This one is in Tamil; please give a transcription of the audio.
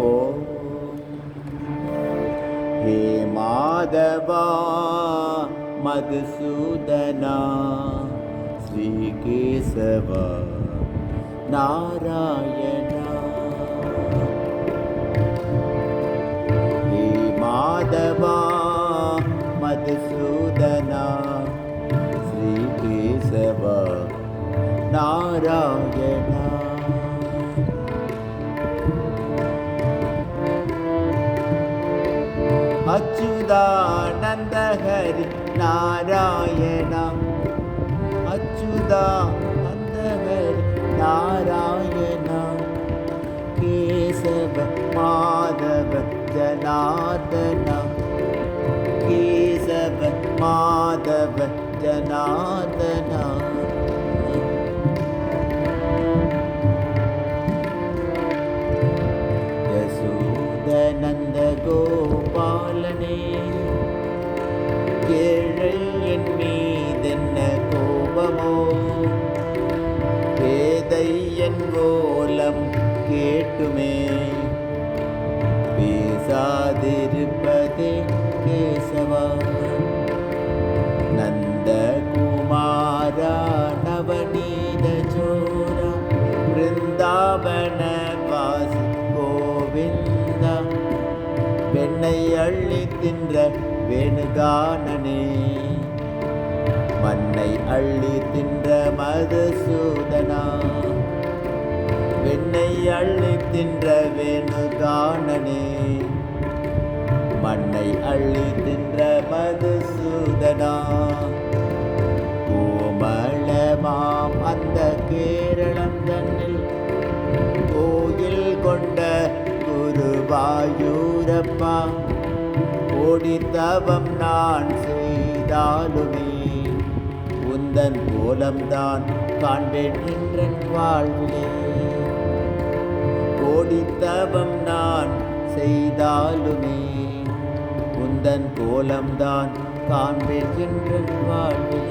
ஓம் ஹே மாதவா மதுசூதனா ஸ்ரீகேசவா நாராயணா. ஹே மாதவா மதுசூதனா ஸ்ரீகேசவா நாராயணா. அச்சுதானந்த ஹரி நாராயணா. அச்சுதானந்த ஹரி நாராயணா. கேசவ மாதவ ஜனார்தனா. கேசவ மாதவ ஜனார்தனா. யசோதனந்த கோபாலனே, ஏழை என் மீதென்ன கோபமோ, பேதை என் கோலம் கேட்டுமே, பேசாதிருப்பதே கேசவா. நந்தகுமாரா நவநீத சோரா பிருந்தாவன வாசி கோவிந்தா. வெண்ணை அள்ளி தின்ற வேணுகானனே, மண்ணை அள்ளி தின்ற மதுசூதனா. வெண்ணை அள்ளி தின்ற வேணுகானனே, மண்ணை அள்ளி தின்ற மதுசூதனா. கோமளமாம் அந்த கேரளம் தன்னில் கோயில் கொண்ட குருவாயூரப்பா. கோடி தவம் நான் செய்தாலுமே, உந்தன் கோலம்தான் காண்பேன் என்றன் வாழ்விலே. கோடி தவம் நான் செய்தாலுமே, உந்தன் கோலம்தான் காண்பேன் என்றன் வாழ்விலே.